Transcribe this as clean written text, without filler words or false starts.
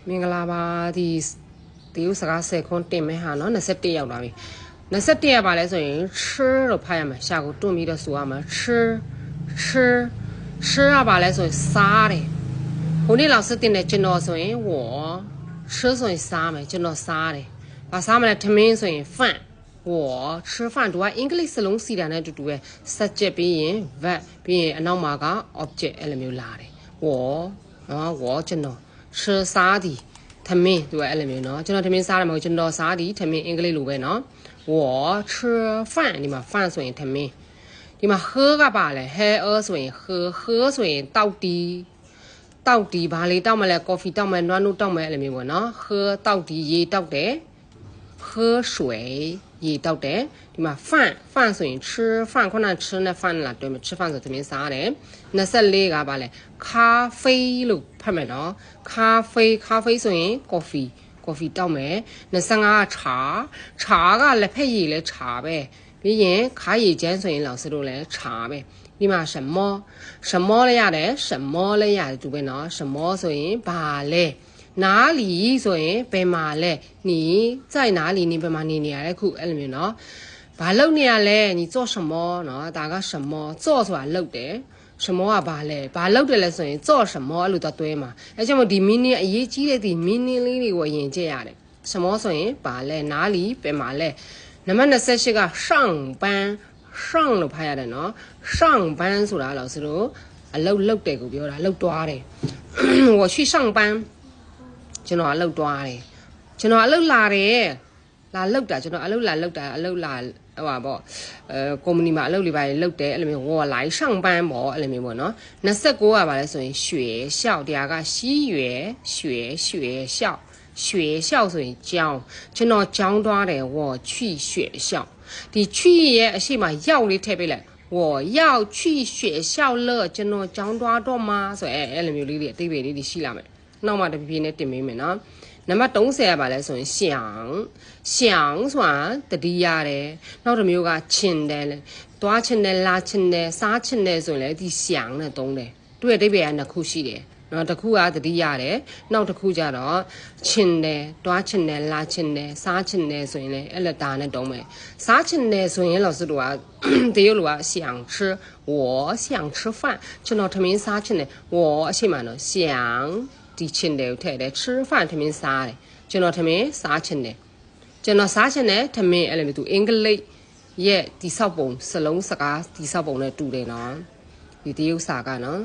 မင်္ဂလာပါဒီဥစကား10ခွန်းတင်မယ်ဟာနော်21ရောက်လာပြီ21ရပါလဲဆိုရင်吃လို့ဖတ်ရမှာရှာကိုတွန့်ပြီးတော့ဆိုရမှာ吃ရပါလဲဆိုရင်စားတယ်ဟိုနေ့လောက်စစ်တင်တဲ့ကျွန်တော်ဆိုရင်我吃ဆိုရင်စားမယ်ကျွန်တော်စားတယ်ဘာစားမလဲထမင်းဆိုရင်饭我吃饭တို့ကအင်္ဂလိပ်စလုံးစီတာနဲ့တူတူပဲ subject ပြီးရင် verb ပြီးရင်အနောက်မှာက object အဲ့လိုမျိုးလာတယ်我နော်我ကျွန်တော်吃စားသည်ထမင်းသူကအဲ့လိုမျိုးနော်ကျွန်တော်ထမင်းစားတယ်မဟုတ်ကျွန်တော်စားသည်ထမင်းအင်္ဂလိပ်လိုပဲနော်我吃饭ဒီမှာ饭ဆိုရင်ထမင်းဒီမှာ喝ကပါလဲဟဲဆိုရင်喝ဆိုရင်တောက်တီဘာလေးတောက်မလဲ coffee တောက်မယ်နွားနို့တောက်မယ်အဲ့လိုမျိုးပေါ့နော်喝တောက်တီရေတောက်တယ်喝水ရေတောက်တယ်ဒီမှာ饭ဆိုရင်吃饭ခုန吃နဲ့饭လာတွေ့မယ်吃饭ဆိုသမင်းစားတယ်24ကပါလဲ咖啡လို့ဖတ်မယ်နော်咖啡ဆိုရင် coffee တောက်မယ်25က茶ကလက်ဖက်ရည်လဲ茶ပဲပြီးရင်ခါရည်ကျန်းဆိုရင်老师တို့လဲ茶ပဲဒီမှာ什么လဲရတယ်什么လဲရတယ်သူပဲနော်什么ဆိုရင်ဘာလဲ哪里ဆိုရင်ဘယ်မှာလဲ你在哪里你ဘယ်မှာနေနေရလဲခုအဲ့လိုမျိုးနော်ဘာလုပ်နေရလဲ你做什么နော်ဒါက什么做ဆိုတာလုပ်တယ်什么ကဘာလဲဘာလုပ်တယ်လဲဆိုရင်做什么အဲ့လိုတော့တွဲမှာအဲ့ကြောင့်မို့ဒီ meaning အရေးကြီးတဲ့ဒီ meaning လေးတွေကိုယဉ်ကျေးရတယ်什么ဆိုရင်ဘာလဲ哪里ဘယ်မှာလဲနံပါတ်28က上班လို့ဖတ်ရတယ်နော်上班ဆိုတာ老师တို့အလုပ်တယ်ကိုပြောတာလုပ်သွားတယ်我去上班ကျွန်တော်အလုပ်သွားတယ်ကျွန်တော်အလုပ်လာတယ်လာလုပ်တာကျွန်တော်အလုပ်လာလုပ်တာအလုပ်လာဟိုပါပေါ့ကုမ္ပဏီမှာအလုပ်လေးပါလုပ်တယ်အဲ့လိုမျိုး我来上班ပေါ့အဲ့လိုမျိုးပေါ့နော်29ကပါလဲဆိုရင်学校တရားက西园学校ဆိုရင်ကျောင်းကျွန်တော်ကျောင်းသွားတယ်我去学校ဒီ去ရဲ့အရှိမရောက်လေးထည့်ပေးလိုက်我要去学校了ကျွန်တော်ကျောင်းသွားတော့မှာဆိုအဲ့လိုမျိုးလေးတွေအသေးပေလေးတွေရှိလာမယ်နောက်မှတဖြည်းဖြည်းနဲ့တင်ပေးမယ်နော်နံပါတ်30ကပါလဲဆိုရင်想ဆိုတာတတိရတယ်နောက်တစ်မျိုးကချင်တယ်သွားချင်တယ်လာချင်တယ်စားချင်တယ်ဆိုရင်လည်းဒီ想နဲ့သုံးတယ်သူ့ရဲ့အဓိပ္ပာယ်ကနှစ်ခုရှိတယ်နော်တစ်ခုကတတိရတယ်နောက်တစ်ခုကျတော့ချင်တယ်တွားချင်တယ်လာချင်တယ်စားချင်တယ်ဆိုရင်လည်းအဲ့လက်တာနဲ့တုံးမယ်စားချင်တယ်ဆိုရင်老师တို့ကတရုတ်လိုက想吃我想吃饭ကျွန်တော်ထမင်းစားချင်တယ်我အရှိမနော်想ဒီချင်တယ်ကိုထည့်တယ်吃饭ထမင်းစားတယ်ကျွန်တော်ထမင်းစားချင်တယ်ကျွန်တော်စားချင်တယ်ထမင်းအဲ့လိုမျိုးသူအင်္ဂလိပ်ရဲ့ဒီဆောက်ပုံစလုံးစကားဒီဆောက်ပုံနဲ့တူတယ်နော်ဒီတရုတ်စာကနော်